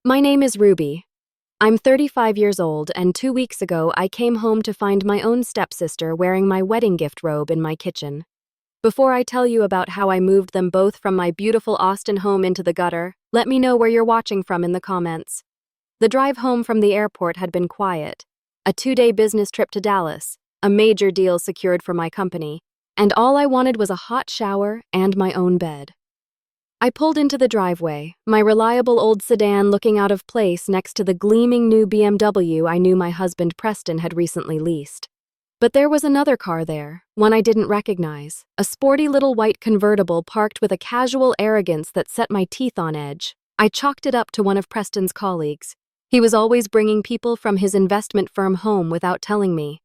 My name is Ruby. I'm 35 years old, and 2 weeks ago I came home to find my own stepsister wearing my wedding gift robe in my kitchen. Before I tell you about how I moved them both from my beautiful Austin home into the gutter, let me know where you're watching from in the comments. The drive home from the airport had been quiet. A 2-day business trip to Dallas, a major deal secured for my company, and all I wanted was a hot shower and my own bed. I pulled into the driveway, my reliable old sedan looking out of place next to the gleaming new BMW I knew my husband Preston had recently leased. But there was another car there, one I didn't recognize, a sporty little white convertible parked with a casual arrogance that set my teeth on edge. I chalked it up to one of Preston's colleagues. He was always bringing people from his investment firm home without telling me.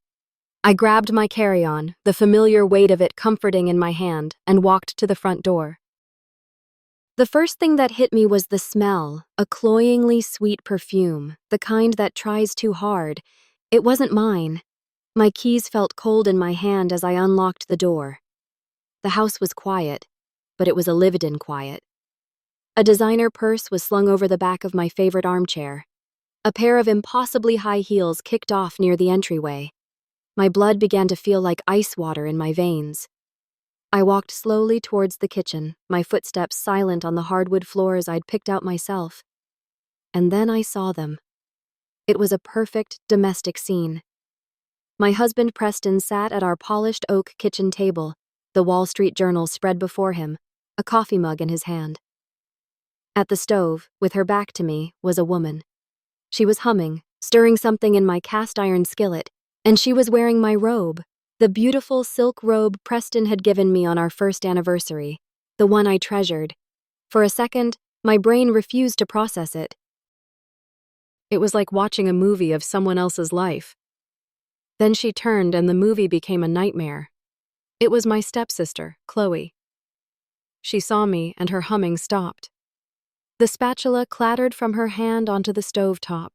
I grabbed my carry-on, the familiar weight of it comforting in my hand, and walked to the front door. The first thing that hit me was the smell, a cloyingly sweet perfume, the kind that tries too hard. It wasn't mine. My keys felt cold in my hand as I unlocked the door. The house was quiet, but it was a lived-in quiet. A designer purse was slung over the back of my favorite armchair. A pair of impossibly high heels kicked off near the entryway. My blood began to feel like ice water in my veins. I walked slowly towards the kitchen, my footsteps silent on the hardwood floors I'd picked out myself. And then I saw them. It was a perfect domestic scene. My husband Preston sat at our polished oak kitchen table, the Wall Street Journal spread before him, a coffee mug in his hand. At the stove, with her back to me, was a woman. She was humming, stirring something in my cast-iron skillet, and she was wearing my robe. The beautiful silk robe Preston had given me on our first anniversary, the one I treasured. For a second, my brain refused to process it. It was like watching a movie of someone else's life. Then she turned and the movie became a nightmare. It was my stepsister, Chloe. She saw me and her humming stopped. The spatula clattered from her hand onto the stovetop.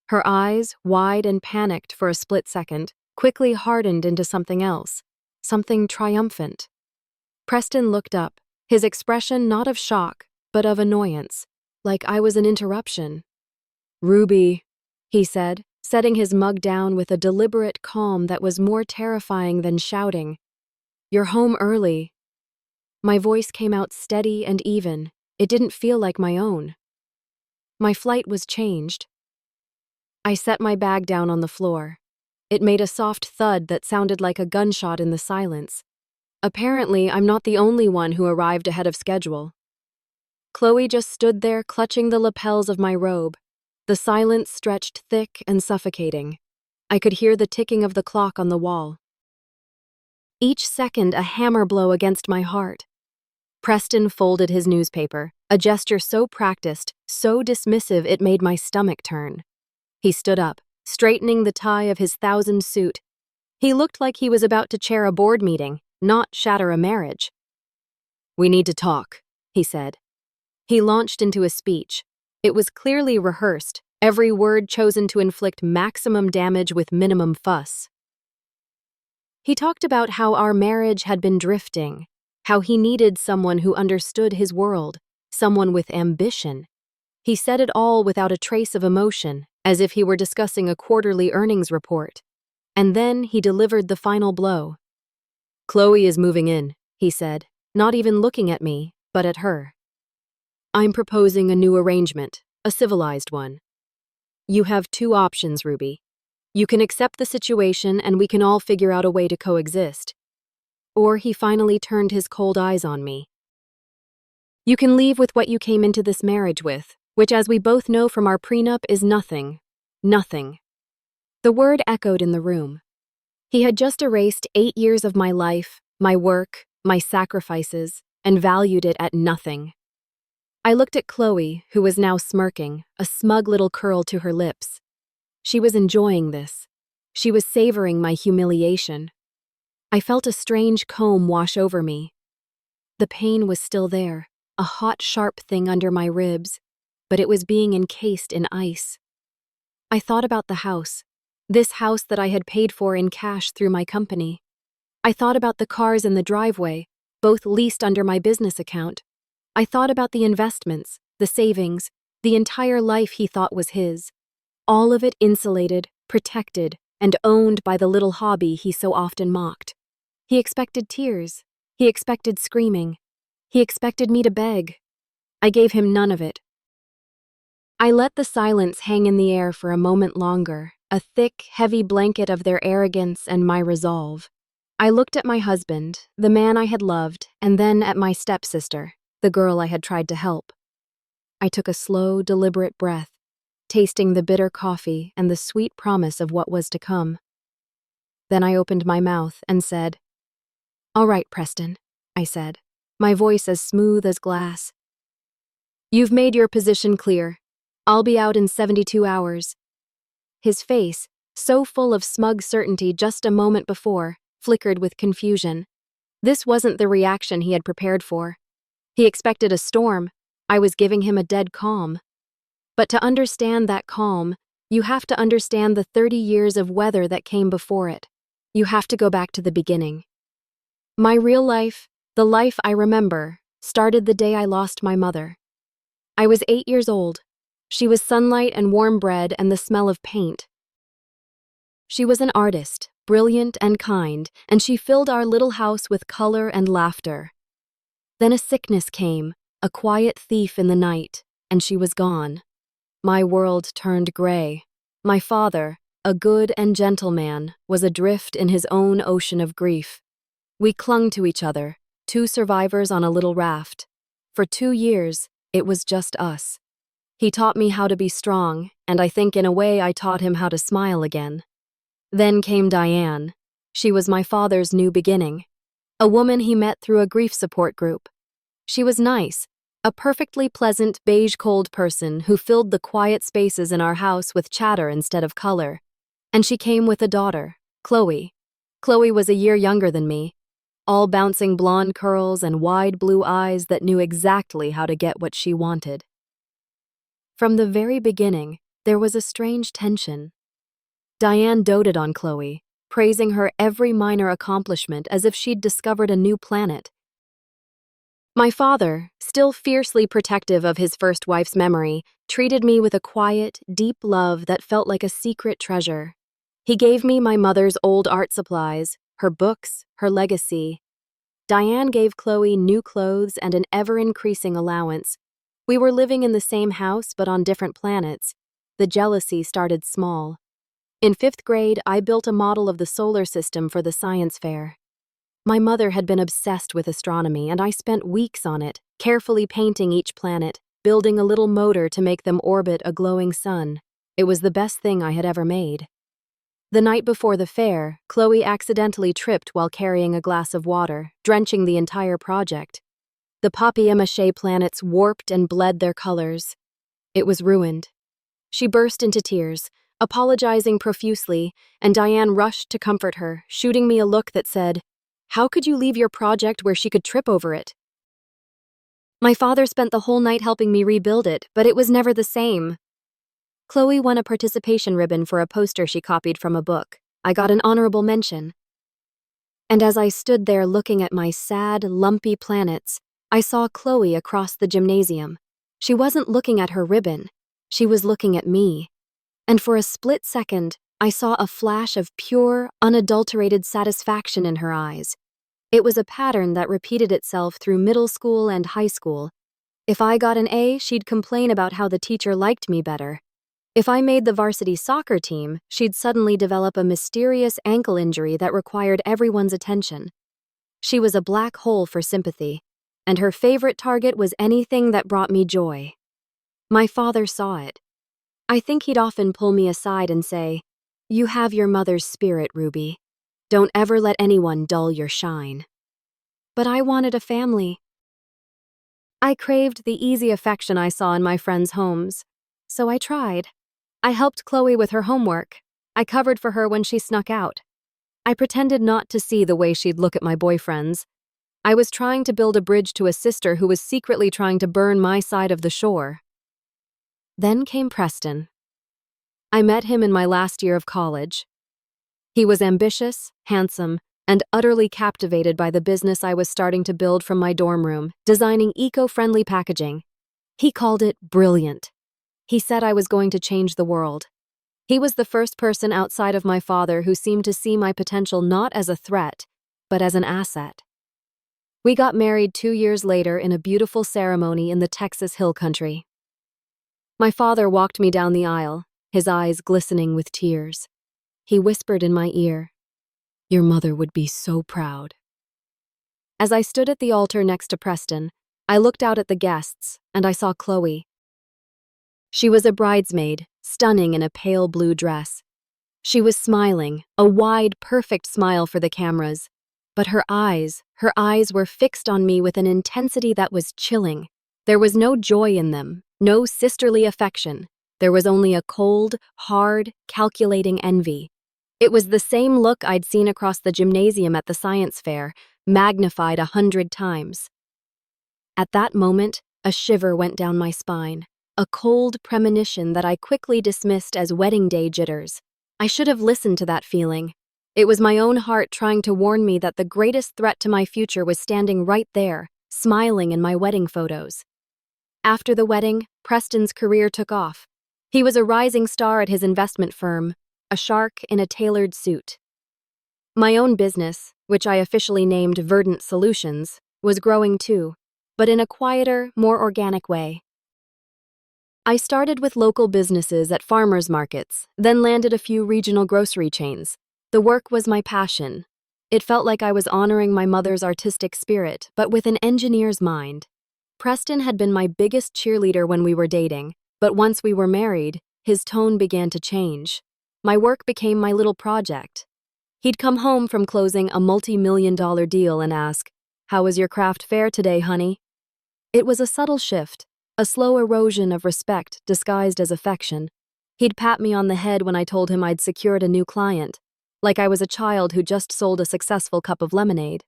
Her eyes, wide and panicked for a split second, quickly hardened into something else, something triumphant. Preston looked up, his expression not of shock, but of annoyance, like I was an interruption. "Ruby," he said, setting his mug down with a deliberate calm that was more terrifying than shouting. "You're home early." My voice came out steady and even. It didn't feel like my own. My flight was changed. I set my bag down on the floor. It made a soft thud that sounded like a gunshot in the silence. Apparently, I'm not the only one who arrived ahead of schedule. Chloe just stood there clutching the lapels of my robe. The silence stretched thick and suffocating. I could hear the ticking of the clock on the wall. Each second a hammer blow against my heart. Preston folded his newspaper, a gesture so practiced, so dismissive it made my stomach turn. He stood up, straightening the tie of his 1,000 suit. He looked like he was about to chair a board meeting, not shatter a marriage. "We need to talk," he said. He launched into a speech. It was clearly rehearsed, every word chosen to inflict maximum damage with minimum fuss. He talked about how our marriage had been drifting, how he needed someone who understood his world, someone with ambition. He said it all without a trace of emotion, as if he were discussing a quarterly earnings report. And then he delivered the final blow. "Chloe is moving in," he said, not even looking at me, but at her. "I'm proposing a new arrangement, a civilized one. You have 2 options, Ruby. You can accept the situation and we can all figure out a way to coexist. Or," he finally turned his cold eyes on me, "you can leave with what you came into this marriage with, which, as we both know from our prenup, is nothing. Nothing." The word echoed in the room. He had just erased 8 years of my life, my work, my sacrifices, and valued it at nothing. I looked at Chloe, who was now smirking, a smug little curl to her lips. She was enjoying this. She was savoring my humiliation. I felt a strange comb wash over me. The pain was still there, a hot, sharp thing under my ribs, but it was being encased in ice. I thought about the house, this house that I had paid for in cash through my company. I thought about the cars in the driveway, both leased under my business account. I thought about the investments, the savings, The entire life he thought was his. All of it insulated, protected, and owned by the little hobby he so often mocked. He expected tears. He expected screaming. He expected me to beg. I gave him none of it. I let the silence hang in the air for a moment longer, a thick, heavy blanket of their arrogance and my resolve. I looked at my husband, the man I had loved, and then at my stepsister, the girl I had tried to help. I took a slow, deliberate breath, tasting the bitter coffee and the sweet promise of what was to come. Then I opened my mouth and said, "All right, Preston," I said, my voice as smooth as glass. "You've made your position clear. I'll be out in 72 hours. His face, so full of smug certainty just a moment before, flickered with confusion. This wasn't the reaction he had prepared for. He expected a storm. I was giving him a dead calm. But to understand that calm, you have to understand the 30 years of weather that came before it. You have to go back to the beginning. My real life, the life I remember, started the day I lost my mother. I was 8 years old. She was sunlight and warm bread and the smell of paint. She was an artist, brilliant and kind, and she filled our little house with color and laughter. Then a sickness came, a quiet thief in the night, and she was gone. My world turned gray. My father, a good and gentle man, was adrift in his own ocean of grief. We clung to each other, two survivors on a little raft. For 2 years, it was just us. He taught me how to be strong, and I think in a way I taught him how to smile again. Then came Diane. She was my father's new beginning. A woman he met through a grief support group. She was nice, a perfectly pleasant beige-cold person who filled the quiet spaces in our house with chatter instead of color. And she came with a daughter, Chloe. Chloe was a year younger than me, all bouncing blonde curls and wide blue eyes that knew exactly how to get what she wanted. From the very beginning, there was a strange tension. Diane doted on Chloe, praising her every minor accomplishment as if she'd discovered a new planet. My father, still fiercely protective of his first wife's memory, treated me with a quiet, deep love that felt like a secret treasure. He gave me my mother's old art supplies, her books, her legacy. Diane gave Chloe new clothes and an ever-increasing allowance. We were living in the same house but on different planets. The jealousy started small. In 5th grade, I built a model of the solar system for the science fair. My mother had been obsessed with astronomy, and I spent weeks on it, carefully painting each planet, building a little motor to make them orbit a glowing sun. It was the best thing I had ever made. The night before the fair, Chloe accidentally tripped while carrying a glass of water, drenching the entire project. The papier-mâché planets warped and bled their colors. It was ruined. She burst into tears, apologizing profusely, and Diane rushed to comfort her, shooting me a look that said, "How could you leave your project where she could trip over it?" My father spent the whole night helping me rebuild it, but it was never the same. Chloe won a participation ribbon for a poster she copied from a book. I got an honorable mention. And as I stood there looking at my sad, lumpy planets, I saw Chloe across the gymnasium. She wasn't looking at her ribbon. She was looking at me. And for a split second, I saw a flash of pure, unadulterated satisfaction in her eyes. It was a pattern that repeated itself through middle school and high school. If I got an A, she'd complain about how the teacher liked me better. If I made the varsity soccer team, she'd suddenly develop a mysterious ankle injury that required everyone's attention. She was a black hole for sympathy, and her favorite target was anything that brought me joy. My father saw it. I think he'd often pull me aside and say, "You have your mother's spirit, Ruby. Don't ever let anyone dull your shine." But I wanted a family. I craved the easy affection I saw in my friends' homes. So I tried. I helped Chloe with her homework. I covered for her when she snuck out. I pretended not to see the way she'd look at my boyfriends. I was trying to build a bridge to a sister who was secretly trying to burn my side of the shore. Then came Preston. I met him in my last year of college. He was ambitious, handsome, and utterly captivated by the business I was starting to build from my dorm room, designing eco-friendly packaging. He called it brilliant. He said I was going to change the world. He was the first person outside of my father who seemed to see my potential not as a threat, but as an asset. We got married 2 years later in a beautiful ceremony in the Texas Hill Country. My father walked me down the aisle, his eyes glistening with tears. He whispered in my ear, "Your mother would be so proud." As I stood at the altar next to Preston, I looked out at the guests, and I saw Chloe. She was a bridesmaid, stunning in a pale blue dress. She was smiling, a wide, perfect smile for the cameras. But her eyes were fixed on me with an intensity that was chilling. There was no joy in them, no sisterly affection. There was only a cold, hard, calculating envy. It was the same look I'd seen across the gymnasium at the science fair, magnified 100 times. At that moment, a shiver went down my spine, a cold premonition that I quickly dismissed as wedding day jitters. I should have listened to that feeling. It was my own heart trying to warn me that the greatest threat to my future was standing right there, smiling in my wedding photos. After the wedding, Preston's career took off. He was a rising star at his investment firm, a shark in a tailored suit. My own business, which I officially named Verdant Solutions, was growing too, but in a quieter, more organic way. I started with local businesses at farmers markets, then landed a few regional grocery chains. The work was my passion. It felt like I was honoring my mother's artistic spirit, but with an engineer's mind. Preston had been my biggest cheerleader when we were dating, but once we were married, his tone began to change. My work became my little project. He'd come home from closing a multi-million-dollar deal and ask, "How was your craft fair today, honey?" It was a subtle shift, a slow erosion of respect disguised as affection. He'd pat me on the head when I told him I'd secured a new client, like I was a child who just sold a successful cup of lemonade.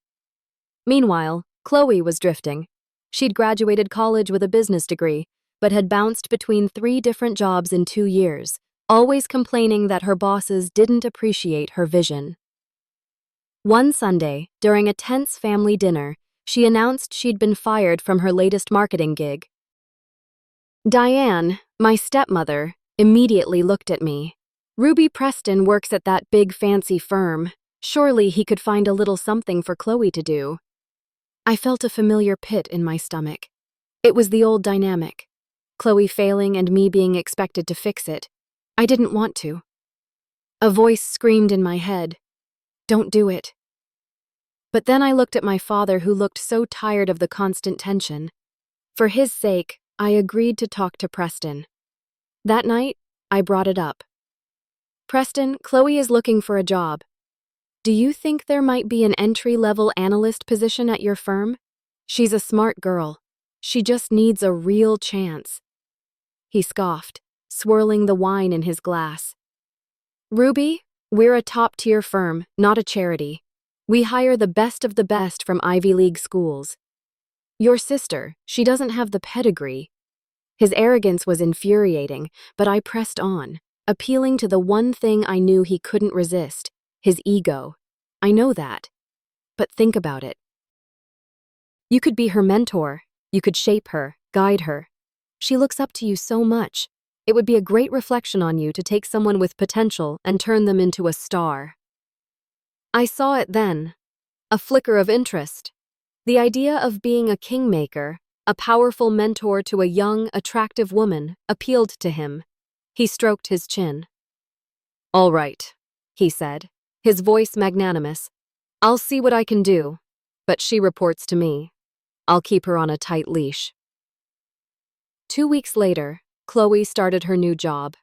Meanwhile, Chloe was drifting. She'd graduated college with a business degree, but had bounced between 3 different jobs in 2 years, always complaining that her bosses didn't appreciate her vision. One Sunday, during a tense family dinner, she announced she'd been fired from her latest marketing gig. Diane, my stepmother, immediately looked at me. "Ruby Preston works at that big fancy firm. Surely he could find a little something for Chloe to do." I felt a familiar pit in my stomach. It was the old dynamic. Chloe failing and me being expected to fix it. I didn't want to. A voice screamed in my head, "Don't do it." But then I looked at my father, who looked so tired of the constant tension. For his sake, I agreed to talk to Preston. That night, I brought it up. "Preston, Chloe is looking for a job. Do you think there might be an entry-level analyst position at your firm? She's a smart girl. She just needs a real chance." He scoffed, swirling the wine in his glass. "Ruby, we're a top-tier firm, not a charity. We hire the best of the best from Ivy League schools. Your sister, she doesn't have the pedigree." His arrogance was infuriating, but I pressed on, appealing to the one thing I knew he couldn't resist, his ego. "I know that. But think about it. You could be her mentor. You could shape her, guide her. She looks up to you so much. It would be a great reflection on you to take someone with potential and turn them into a star." I saw it then, a flicker of interest. The idea of being a kingmaker, a powerful mentor to a young, attractive woman, appealed to him. He stroked his chin. "All right," he said, his voice magnanimous. "I'll see what I can do, but she reports to me. I'll keep her on a tight leash." 2 weeks later, Chloe started her new job.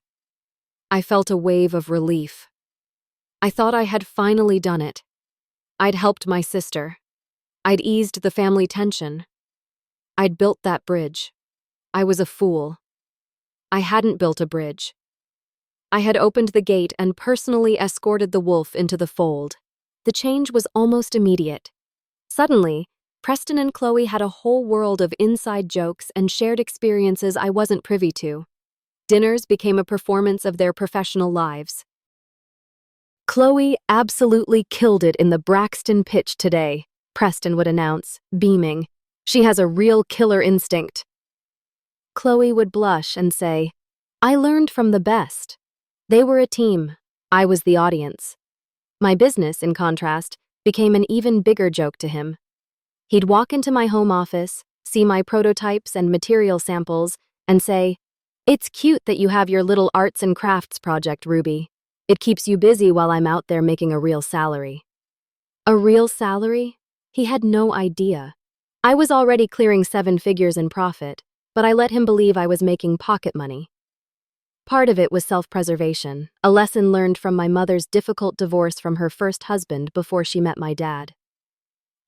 I felt a wave of relief. I thought I had finally done it. I'd helped my sister. I'd eased the family tension. I'd built that bridge. I was a fool. I hadn't built a bridge. I had opened the gate and personally escorted the wolf into the fold. The change was almost immediate. Suddenly, Preston and Chloe had a whole world of inside jokes and shared experiences I wasn't privy to. Dinners became a performance of their professional lives. "Chloe absolutely killed it in the Braxton pitch today," Preston would announce, beaming. "She has a real killer instinct." Chloe would blush and say, I learned from the best. They were a team. I was the audience. My business, in contrast, became an even bigger joke to him. He'd walk into my home office, see my prototypes and material samples, and say, "It's cute that you have your little arts and crafts project, Ruby. It keeps you busy while I'm out there making a real salary." A real salary? He had no idea. I was already clearing 7 figures in profit, but I let him believe I was making pocket money. Part of it was self-preservation, a lesson learned from my mother's difficult divorce from her first husband before she met my dad.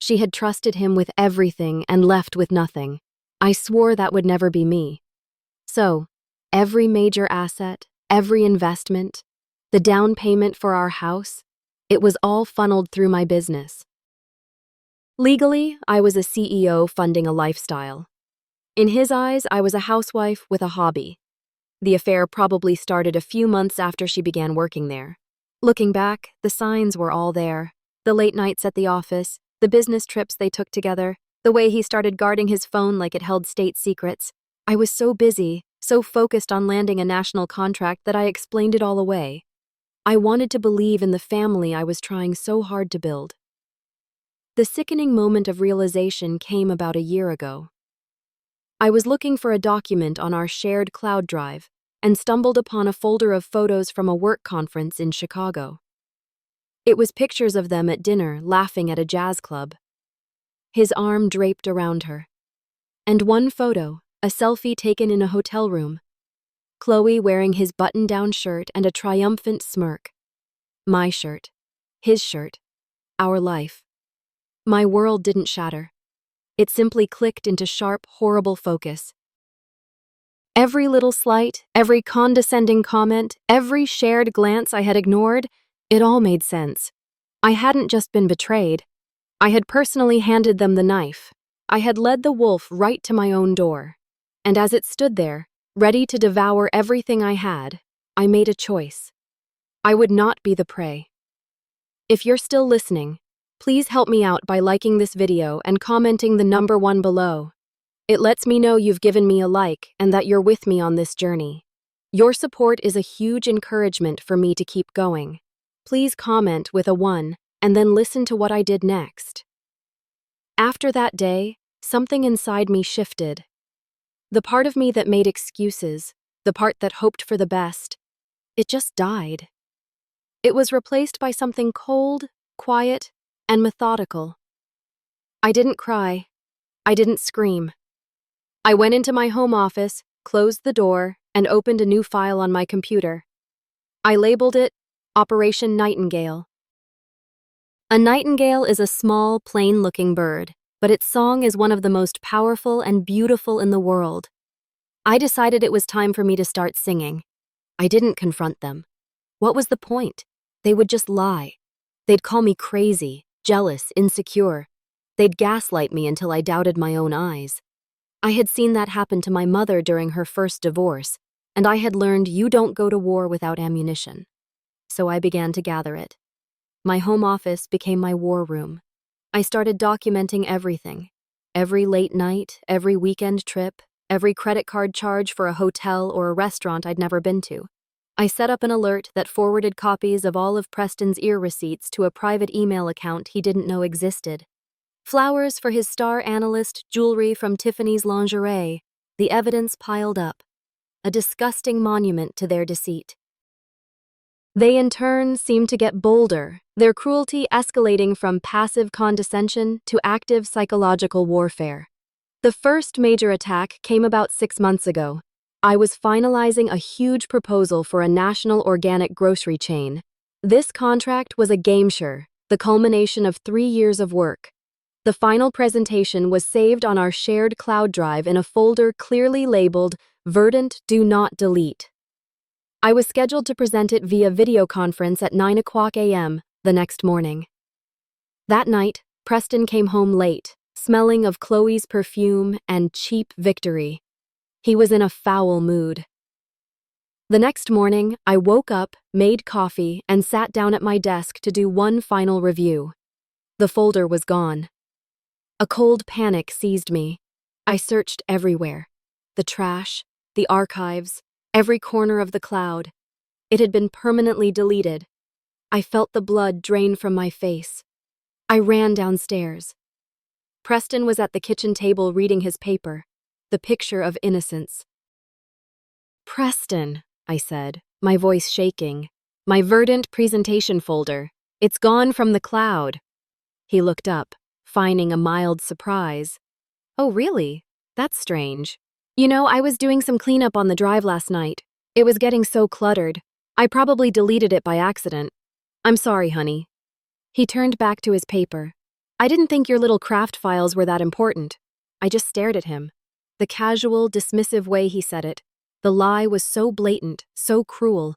She had trusted him with everything and left with nothing. I swore that would never be me. So, every major asset, every investment, the down payment for our house, it was all funneled through my business. Legally, I was a CEO funding a lifestyle. In his eyes, I was a housewife with a hobby. The affair probably started a few months after she began working there. Looking back, the signs were all there. The late nights at the office, the business trips they took together, the way he started guarding his phone like it held state secrets. I was so busy, so focused on landing a national contract that I explained it all away. I wanted to believe in the family I was trying so hard to build. The sickening moment of realization came about a year ago. I was looking for a document on our shared cloud drive and stumbled upon a folder of photos from a work conference in Chicago. It was pictures of them at dinner, laughing at a jazz club. His arm draped around her. And one photo, a selfie taken in a hotel room. Chloe wearing his button-down shirt and a triumphant smirk. My shirt. His shirt. Our life. My world didn't shatter. It simply clicked into sharp, horrible focus. Every little slight, every condescending comment, every shared glance I had ignored, it all made sense. I hadn't just been betrayed. I had personally handed them the knife. I had led the wolf right to my own door. And as it stood there, ready to devour everything I had, I made a choice. I would not be the prey. If you're still listening, please help me out by liking this video and commenting the number 1 below. It lets me know you've given me a like and that you're with me on this journey. Your support is a huge encouragement for me to keep going. Please comment with a 1 and then listen to what I did next. After that day, something inside me shifted. The part of me that made excuses, the part that hoped for the best, it just died. It was replaced by something cold, quiet, and methodical. I didn't cry. I didn't scream. I went into my home office, closed the door, and opened a new file on my computer. I labeled it Operation Nightingale. A nightingale is a small, plain-looking bird, but its song is one of the most powerful and beautiful in the world. I decided it was time for me to start singing. I didn't confront them. What was the point? They would just lie. They'd call me crazy, jealous, insecure. They'd gaslight me until I doubted my own eyes. I had seen that happen to my mother during her first divorce, and I had learned you don't go to war without ammunition. So I began to gather it. My home office became my war room. I started documenting everything. Every late night, every weekend trip, every credit card charge for a hotel or a restaurant I'd never been to. I set up an alert that forwarded copies of all of Preston's ear receipts to a private email account he didn't know existed. Flowers for his star analyst, jewelry from Tiffany's lingerie. The evidence piled up. A disgusting monument to their deceit. They in turn seemed to get bolder, their cruelty escalating from passive condescension to active psychological warfare. The first major attack came about 6 months ago. I was finalizing a huge proposal for a national organic grocery chain. This contract was a game-changer, the culmination of 3 years of work. The final presentation was saved on our shared cloud drive in a folder clearly labeled Verdant Do Not Delete. I was scheduled to present it via video conference at 9:00 a.m. the next morning. That night, Preston came home late, smelling of Chloe's perfume and cheap victory. He was in a foul mood. The next morning, I woke up, made coffee, and sat down at my desk to do one final review. The folder was gone. A cold panic seized me. I searched everywhere. The trash, the archives, every corner of the cloud. It had been permanently deleted. I felt the blood drain from my face. I ran downstairs. Preston was at the kitchen table reading his paper, the picture of innocence. "Preston," I said, my voice shaking. "My Verdant presentation folder. It's gone from the cloud." He looked up, feigning a mild surprise. "Oh, really? That's strange. I was doing some cleanup on the drive last night. It was getting so cluttered. I probably deleted it by accident. I'm sorry, honey." He turned back to his paper. "I didn't think your little craft files were that important." I just stared at him. The casual, dismissive way he said it. The lie was so blatant, so cruel.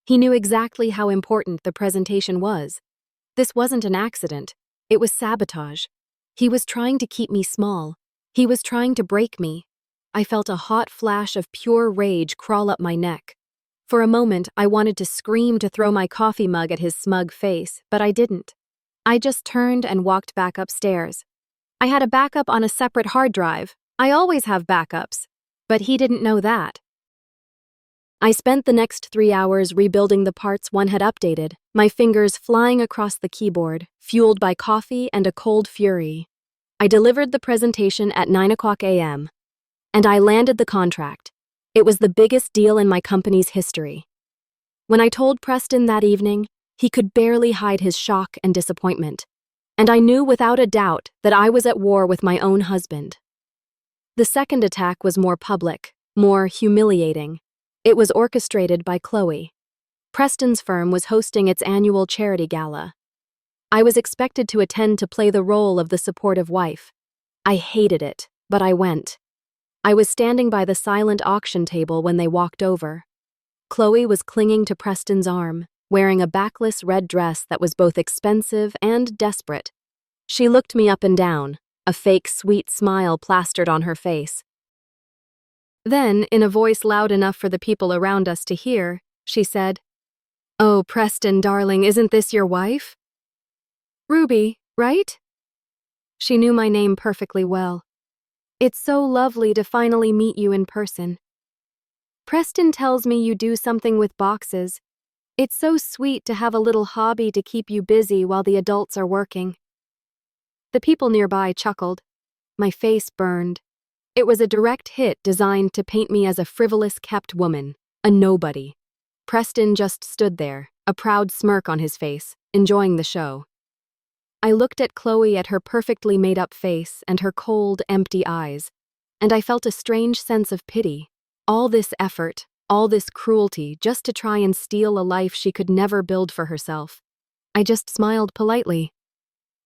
He knew exactly how important the presentation was. This wasn't an accident. It was sabotage. He was trying to keep me small. He was trying to break me. I felt a hot flash of pure rage crawl up my neck. For a moment, I wanted to scream to throw my coffee mug at his smug face, but I didn't. I just turned and walked back upstairs. I had a backup on a separate hard drive. I always have backups. But he didn't know that. I spent the next 3 hours rebuilding the parts one had updated, my fingers flying across the keyboard, fueled by coffee and a cold fury. I delivered the presentation at 9 a.m. And I landed the contract. It was the biggest deal in my company's history. When I told Preston that evening, he could barely hide his shock and disappointment. And I knew without a doubt that I was at war with my own husband. The second attack was more public, more humiliating. It was orchestrated by Chloe. Preston's firm was hosting its annual charity gala. I was expected to attend to play the role of the supportive wife. I hated it, but I went. I was standing by the silent auction table when they walked over. Chloe was clinging to Preston's arm, wearing a backless red dress that was both expensive and desperate. She looked me up and down, a fake sweet smile plastered on her face. Then, in a voice loud enough for the people around us to hear, she said, "Oh, Preston, darling, isn't this your wife? Ruby, right?" She knew my name perfectly well. "It's so lovely to finally meet you in person. Preston tells me you do something with boxes. It's so sweet to have a little hobby to keep you busy while the adults are working." The people nearby chuckled. My face burned. It was a direct hit designed to paint me as a frivolous, kept woman, a nobody. Preston just stood there, a proud smirk on his face, enjoying the show. I looked at Chloe at her perfectly made-up face and her cold, empty eyes, and I felt a strange sense of pity. All this effort, all this cruelty, just to try and steal a life she could never build for herself. I just smiled politely.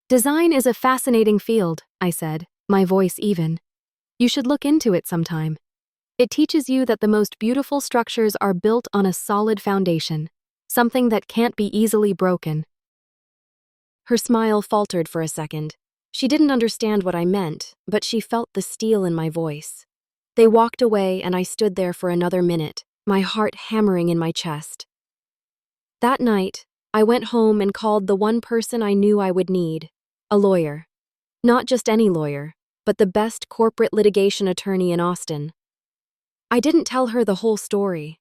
"Design is a fascinating field," I said, my voice even. "You should look into it sometime. It teaches you that the most beautiful structures are built on a solid foundation, something that can't be easily broken." Her smile faltered for a second. She didn't understand what I meant, but she felt the steel in my voice. They walked away and I stood there for another minute, my heart hammering in my chest. That night, I went home and called the one person I knew I would need, a lawyer. Not just any lawyer, but the best corporate litigation attorney in Austin. I didn't tell her the whole story.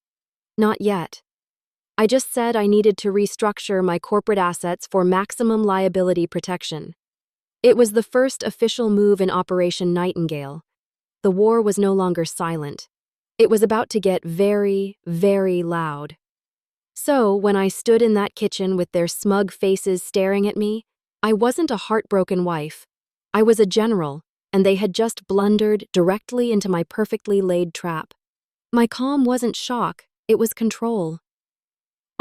Not yet. I just said I needed to restructure my corporate assets for maximum liability protection. It was the first official move in Operation Nightingale. The war was no longer silent. It was about to get very, very loud. So, when I stood in that kitchen with their smug faces staring at me, I wasn't a heartbroken wife. I was a general, and they had just blundered directly into my perfectly laid trap. My calm wasn't shock, it was control.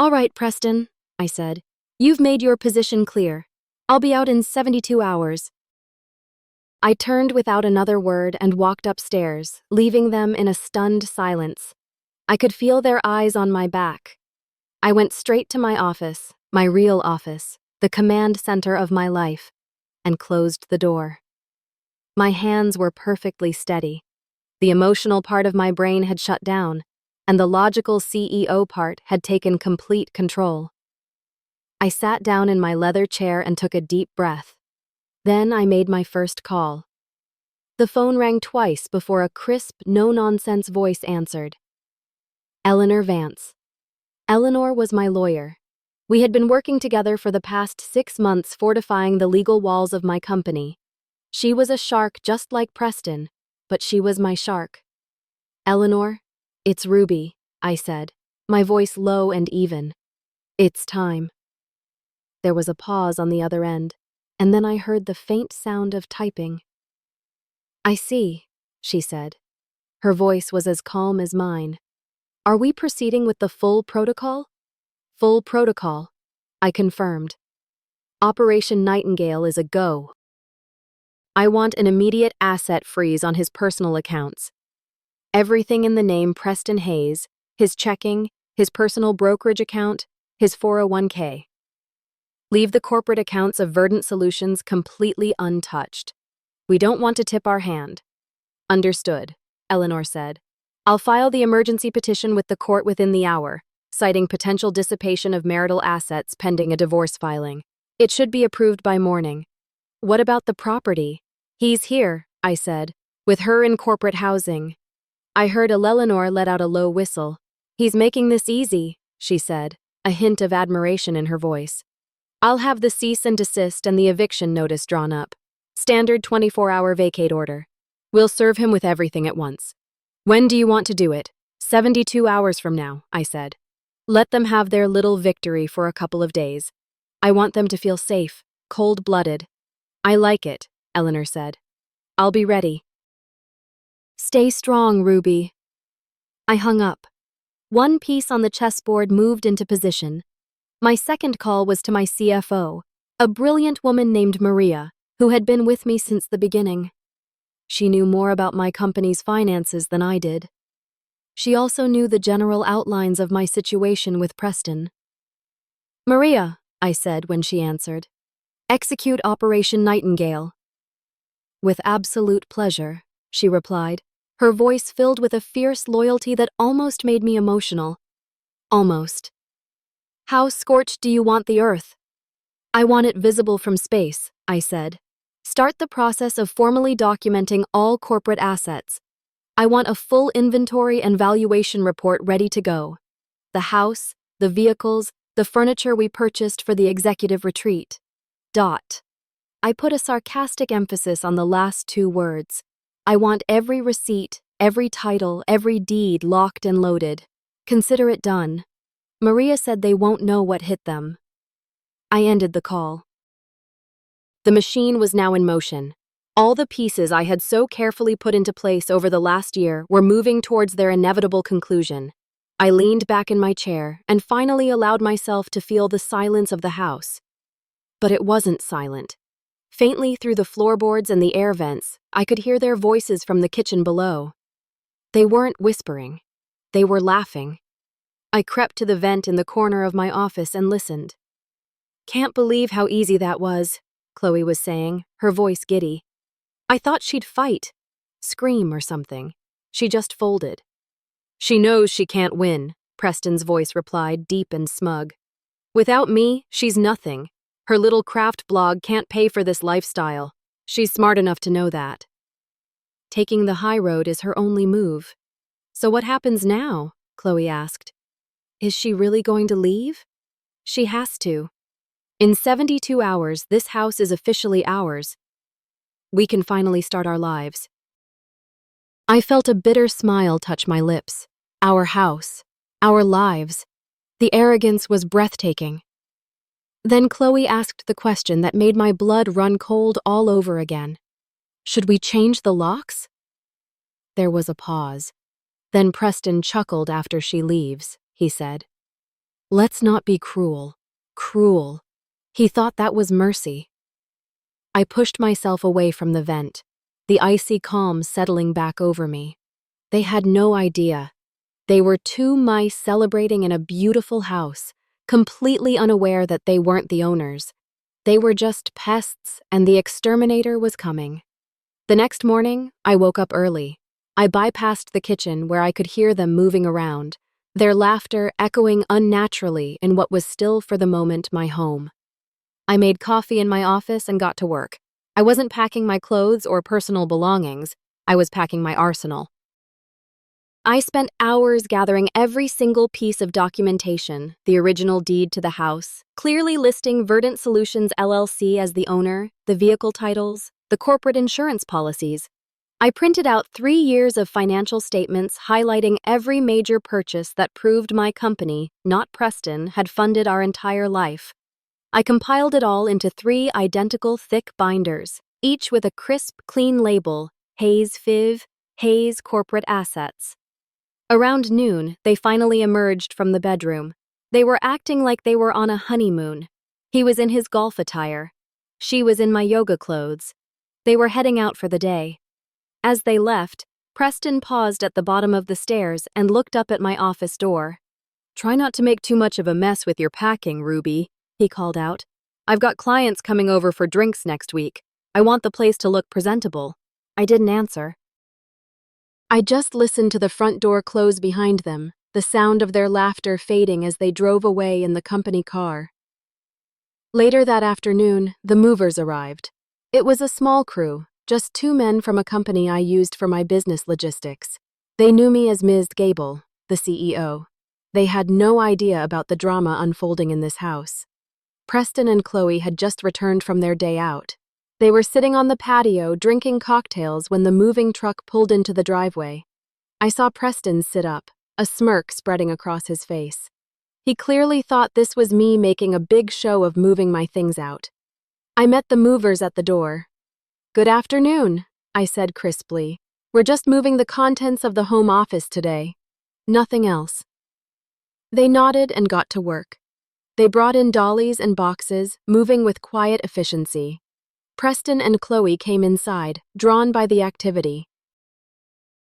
"All right, Preston," I said. "You've made your position clear. I'll be out in 72 hours. I turned without another word and walked upstairs, leaving them in a stunned silence. I could feel their eyes on my back. I went straight to my office, my real office, the command center of my life, and closed the door. My hands were perfectly steady. The emotional part of my brain had shut down, and the logical CEO part had taken complete control. I sat down in my leather chair and took a deep breath. Then I made my first call. The phone rang twice before a crisp, no-nonsense voice answered. Eleanor Vance. Eleanor was my lawyer. We had been working together for the past 6 months fortifying the legal walls of my company. She was a shark just like Preston, but she was my shark. Eleanor, it's Ruby, I said, my voice low and even. It's time. There was a pause on the other end, and then I heard the faint sound of typing. I see, she said. Her voice was as calm as mine. Are we proceeding with the full protocol? Full protocol, I confirmed. Operation Nightingale is a go. I want an immediate asset freeze on his personal accounts. Everything in the name Preston Hayes, his checking, his personal brokerage account, his 401k. Leave the corporate accounts of Verdant Solutions completely untouched. We don't want to tip our hand. Understood, Eleanor said. I'll file the emergency petition with the court within the hour, citing potential dissipation of marital assets pending a divorce filing. It should be approved by morning. What about the property? He's here, I said, with her in corporate housing. I heard Eleanor let out a low whistle. He's making this easy, she said, a hint of admiration in her voice. I'll have the cease and desist and the eviction notice drawn up. Standard 24-hour vacate order. We'll serve him with everything at once. When do you want to do it? 72 hours from now, I said. Let them have their little victory for a couple of days. I want them to feel safe, cold-blooded. I like it, Eleanor said. I'll be ready. Stay strong, Ruby. I hung up. One piece on the chessboard moved into position. My second call was to my CFO, a brilliant woman named Maria, who had been with me since the beginning. She knew more about my company's finances than I did. She also knew the general outlines of my situation with Preston. Maria, I said when she answered. Execute Operation Nightingale. With absolute pleasure, she replied, her voice filled with a fierce loyalty that almost made me emotional. Almost. How scorched do you want the earth? I want it visible from space, I said. Start the process of formally documenting all corporate assets. I want a full inventory and valuation report ready to go. The house, the vehicles, the furniture we purchased for the executive retreat. I put a sarcastic emphasis on the last 2 words. I want every receipt, every title, every deed locked and loaded. Consider it done. Maria said they won't know what hit them. I ended the call. The machine was now in motion. All the pieces I had so carefully put into place over the last year were moving towards their inevitable conclusion. I leaned back in my chair and finally allowed myself to feel the silence of the house. But it wasn't silent. Faintly through the floorboards and the air vents, I could hear their voices from the kitchen below. They weren't whispering. They were laughing. I crept to the vent in the corner of my office and listened. Can't believe how easy that was, Chloe was saying, her voice giddy. I thought she'd fight, scream or something. She just folded. She knows she can't win, Preston's voice replied, deep and smug. Without me, she's nothing. Her little craft blog can't pay for this lifestyle. She's smart enough to know that. Taking the high road is her only move. So what happens now? Chloe asked. Is she really going to leave? She has to. In 72 hours, this house is officially ours. We can finally start our lives. I felt a bitter smile touch my lips. Our house. Our lives. The arrogance was breathtaking. Then Chloe asked the question that made my blood run cold all over again. Should we change the locks? There was a pause. Then Preston chuckled after she leaves, he said. Let's not be cruel. Cruel. He thought that was mercy. I pushed myself away from the vent, the icy calm settling back over me. They had no idea. They were 2 mice celebrating in a beautiful house, completely unaware that they weren't the owners. They were just pests, and the exterminator was coming. The next morning, I woke up early. I bypassed the kitchen where I could hear them moving around, their laughter echoing unnaturally in what was still for the moment my home. I made coffee in my office and got to work. I wasn't packing my clothes or personal belongings. I was packing my arsenal. I spent hours gathering every single piece of documentation, the original deed to the house, clearly listing Verdant Solutions LLC as the owner, the vehicle titles, the corporate insurance policies. I printed out 3 years of financial statements highlighting every major purchase that proved my company, not Preston, had funded our entire life. I compiled it all into 3 identical thick binders, each with a crisp, clean label, Hayes FIV, Hayes Corporate Assets. Around noon, they finally emerged from the bedroom. They were acting like they were on a honeymoon. He was in his golf attire. She was in my yoga clothes. They were heading out for the day. As they left, Preston paused at the bottom of the stairs and looked up at my office door. "Try not to make too much of a mess with your packing, Ruby," he called out. "I've got clients coming over for drinks next week. I want the place to look presentable." I didn't answer. I just listened to the front door close behind them, the sound of their laughter fading as they drove away in the company car. Later that afternoon, the movers arrived. It was a small crew, just 2 men from a company I used for my business logistics. They knew me as Ms. Gable, the CEO. They had no idea about the drama unfolding in this house. Preston and Chloe had just returned from their day out. They were sitting on the patio drinking cocktails when the moving truck pulled into the driveway. I saw Preston sit up, a smirk spreading across his face. He clearly thought this was me making a big show of moving my things out. I met the movers at the door. "Good afternoon," I said crisply. "We're just moving the contents of the home office today. Nothing else." They nodded and got to work. They brought in dollies and boxes, moving with quiet efficiency. Preston and Chloe came inside, drawn by the activity.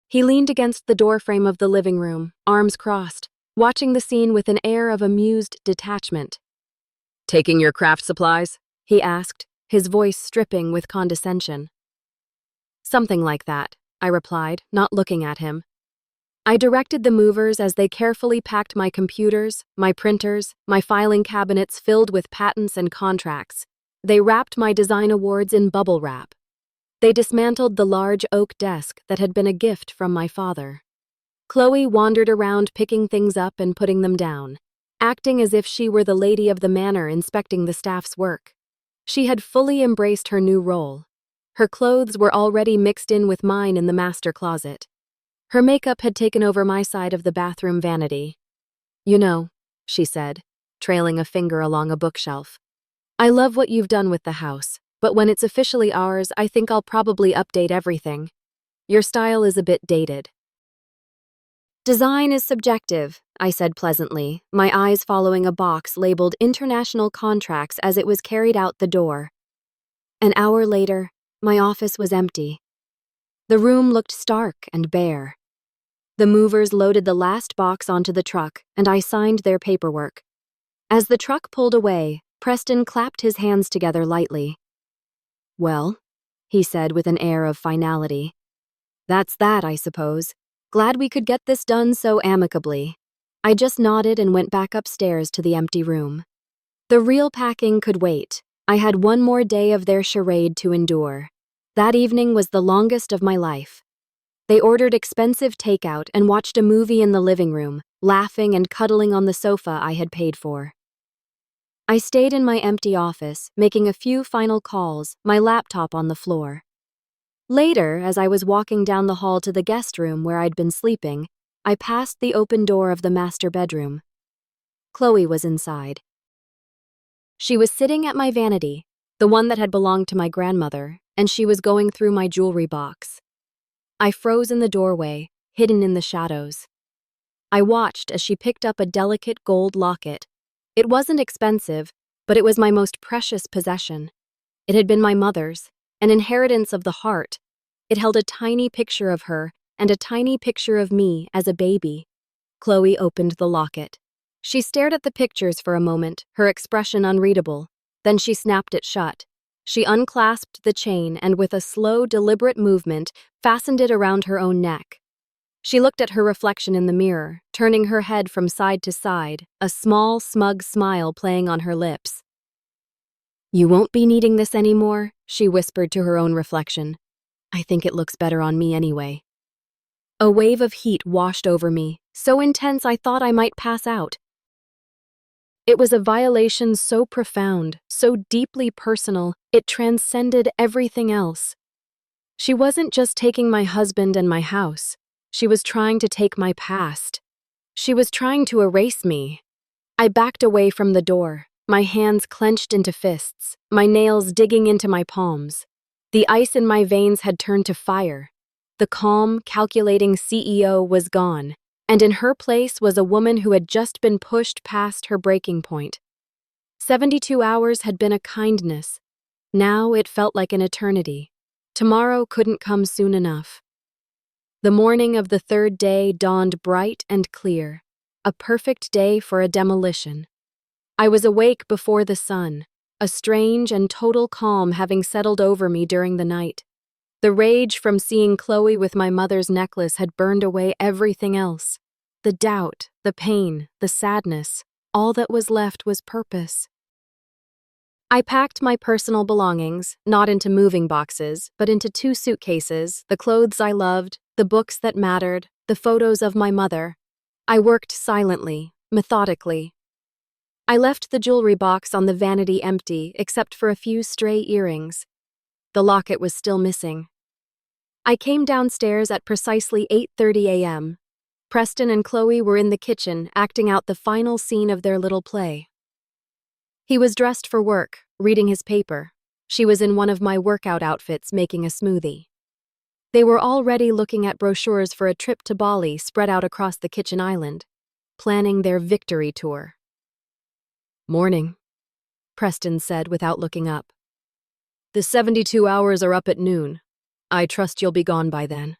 He leaned against the doorframe of the living room, arms crossed, watching the scene with an air of amused detachment. "Taking your craft supplies?" he asked, his voice stripping with condescension. "Something like that," I replied, not looking at him. I directed the movers as they carefully packed my computers, my printers, my filing cabinets filled with patents and contracts. They wrapped my design awards in bubble wrap. They dismantled the large oak desk that had been a gift from my father. Chloe wandered around picking things up and putting them down, acting as if she were the lady of the manor inspecting the staff's work. She had fully embraced her new role. Her clothes were already mixed in with mine in the master closet. Her makeup had taken over my side of the bathroom vanity. "You know," she said, trailing a finger along a bookshelf, "I love what you've done with the house, but when it's officially ours, I think I'll probably update everything. Your style is a bit dated." "Design is subjective," I said pleasantly, my eyes following a box labeled International Contracts as it was carried out the door. An hour later, my office was empty. The room looked stark and bare. The movers loaded the last box onto the truck, and I signed their paperwork. As the truck pulled away, Preston clapped his hands together lightly. "Well," he said with an air of finality. "That's that, I suppose. Glad we could get this done so amicably." I just nodded and went back upstairs to the empty room. The real packing could wait. I had one more day of their charade to endure. That evening was the longest of my life. They ordered expensive takeout and watched a movie in the living room, laughing and cuddling on the sofa I had paid for. I stayed in my empty office, making a few final calls, my laptop on the floor. Later, as I was walking down the hall to the guest room where I'd been sleeping, I passed the open door of the master bedroom. Chloe was inside. She was sitting at my vanity, the one that had belonged to my grandmother, and she was going through my jewelry box. I froze in the doorway, hidden in the shadows. I watched as she picked up a delicate gold locket. It wasn't expensive, but it was my most precious possession. It had been my mother's, an inheritance of the heart. It held a tiny picture of her and a tiny picture of me as a baby. Chloe opened the locket. She stared at the pictures for a moment, her expression unreadable. Then she snapped it shut. She unclasped the chain and with a slow, deliberate movement, fastened it around her own neck. She looked at her reflection in the mirror, turning her head from side to side, a small, smug smile playing on her lips. "You won't be needing this anymore," she whispered to her own reflection. "I think it looks better on me anyway." A wave of heat washed over me, so intense I thought I might pass out. It was a violation so profound, so deeply personal, it transcended everything else. She wasn't just taking my husband and my house. She was trying to take my past. She was trying to erase me. I backed away from the door, my hands clenched into fists, my nails digging into my palms. The ice in my veins had turned to fire. The calm, calculating CEO was gone, and in her place was a woman who had just been pushed past her breaking point. 72 hours had been a kindness. Now it felt like an eternity. Tomorrow couldn't come soon enough. The morning of the third day dawned bright and clear, a perfect day for a demolition. I was awake before the sun, a strange and total calm having settled over me during the night. The rage from seeing Chloe with my mother's necklace had burned away everything else. The doubt, the pain, the sadness, all that was left was purpose. I packed my personal belongings, not into moving boxes, but into 2 suitcases, the clothes I loved, the books that mattered, the photos of my mother. I worked silently, methodically. I left the jewelry box on the vanity empty, except for a few stray earrings. The locket was still missing. I came downstairs at precisely 8:30 a.m. Preston and Chloe were in the kitchen, acting out the final scene of their little play. He was dressed for work, reading his paper. She was in one of my workout outfits, making a smoothie. They were already looking at brochures for a trip to Bali spread out across the kitchen island, planning their victory tour. "Morning," Preston said without looking up. "The 72 hours are up at noon. I trust you'll be gone by then."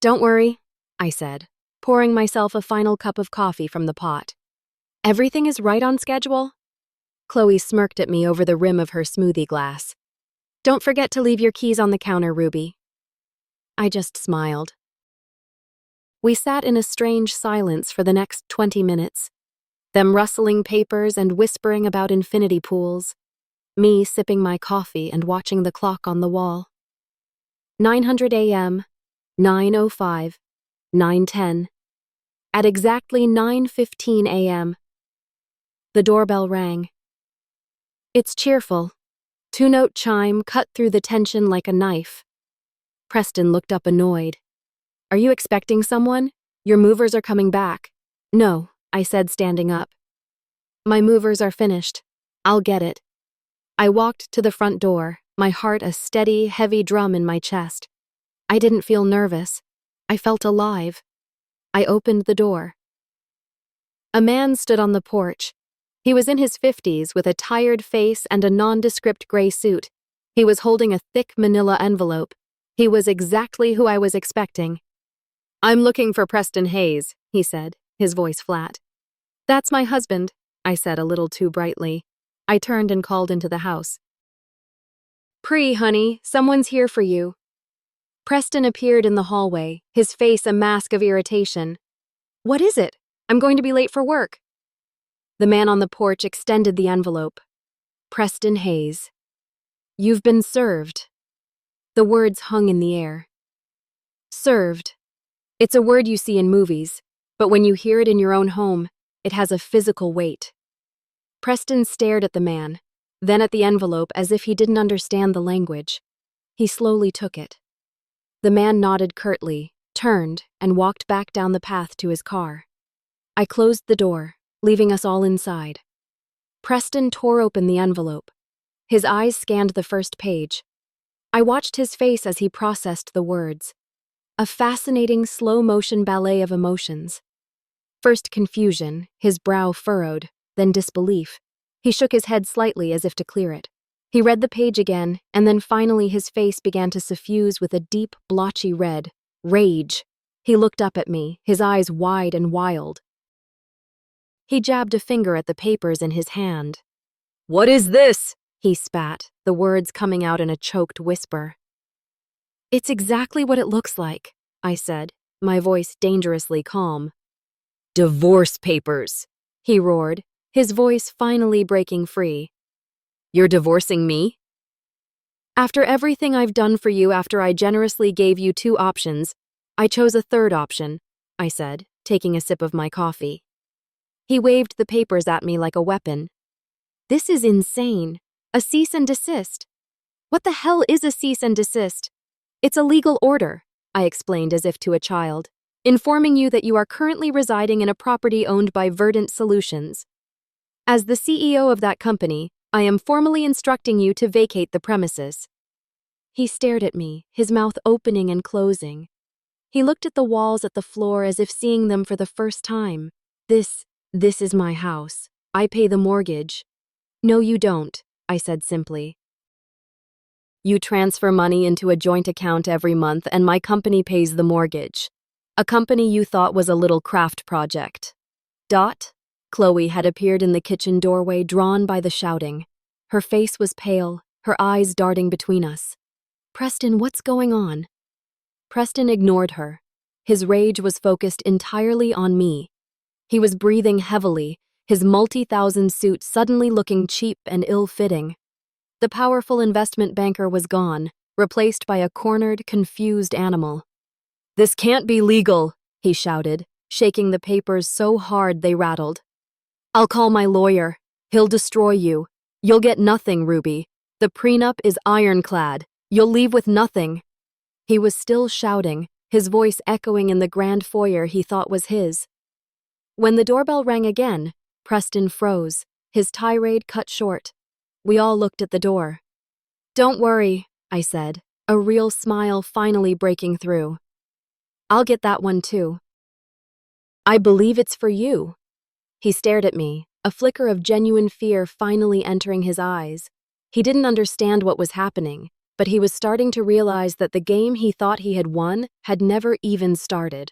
"Don't worry," I said, pouring myself a final cup of coffee from the pot. "Everything is right on schedule?" Chloe smirked at me over the rim of her smoothie glass. "Don't forget to leave your keys on the counter, Ruby." I just smiled. We sat in a strange silence for the next 20 minutes, them rustling papers and whispering about infinity pools, me sipping my coffee and watching the clock on the wall. 900 a.m., 9:05, 9:10. At exactly 9:15 a.m., the doorbell rang. It's cheerful. 2-note chime cut through the tension like a knife. Preston looked up annoyed. "Are you expecting someone? Your movers are coming back." "No," I said, standing up. "My movers are finished. I'll get it." I walked to the front door, my heart a steady, heavy drum in my chest. I didn't feel nervous. I felt alive. I opened the door. A man stood on the porch. He was in his 50s with a tired face and a nondescript gray suit. He was holding a thick manila envelope. He was exactly who I was expecting. "I'm looking for Preston Hayes," he said, his voice flat. "That's my husband," I said a little too brightly. I turned and called into the house. Honey, someone's here for you." Preston appeared in the hallway, his face a mask of irritation. "What is it? I'm going to be late for work." The man on the porch extended the envelope. "Preston Hayes. You've been served." The words hung in the air. Served. It's a word you see in movies, but when you hear it in your own home, it has a physical weight. Preston stared at the man, then at the envelope as if he didn't understand the language. He slowly took it. The man nodded curtly, turned, and walked back down the path to his car. I closed the door, leaving us all inside. Preston tore open the envelope. His eyes scanned the first page. I watched his face as he processed the words. A fascinating slow-motion ballet of emotions. First confusion, his brow furrowed, then disbelief. He shook his head slightly as if to clear it. He read the page again, and then finally his face began to suffuse with a deep, blotchy red. Rage. He looked up at me, his eyes wide and wild. He jabbed a finger at the papers in his hand. "What is this?" he spat, the words coming out in a choked whisper. "It's exactly what it looks like," I said, my voice dangerously calm. "Divorce papers," he roared, his voice finally breaking free. "You're divorcing me?" "After everything I've done for you, after I generously gave you 2 options, I chose a third option, I said, taking a sip of my coffee. He waved the papers at me like a weapon. This is insane. A cease and desist. What the hell is a cease and desist? It's a legal order, I explained as if to a child, informing you that you are currently residing in a property owned by Verdant Solutions. As the CEO of that company, I am formally instructing you to vacate the premises. He stared at me, his mouth opening and closing. He looked at the walls, at the floor, as if seeing them for the first time. This is my house. I pay the mortgage. No, you don't, I said simply. You transfer money into a joint account every month and my company pays the mortgage. A company you thought was a little craft project. Chloe had appeared in the kitchen doorway, drawn by the shouting. Her face was pale, her eyes darting between us. Preston, what's going on? Preston ignored her. His rage was focused entirely on me. He was breathing heavily, his multi-thousand suit suddenly looking cheap and ill-fitting. The powerful investment banker was gone, replaced by a cornered, confused animal. This can't be legal, he shouted, shaking the papers so hard they rattled. I'll call my lawyer. He'll destroy you. You'll get nothing, Ruby. The prenup is ironclad. You'll leave with nothing. He was still shouting, his voice echoing in the grand foyer he thought was his. When the doorbell rang again, Preston froze, his tirade cut short. We all looked at the door. Don't worry, I said, a real smile finally breaking through. I'll get that one too. I believe it's for you. He stared at me, a flicker of genuine fear finally entering his eyes. He didn't understand what was happening, but he was starting to realize that the game he thought he had won had never even started.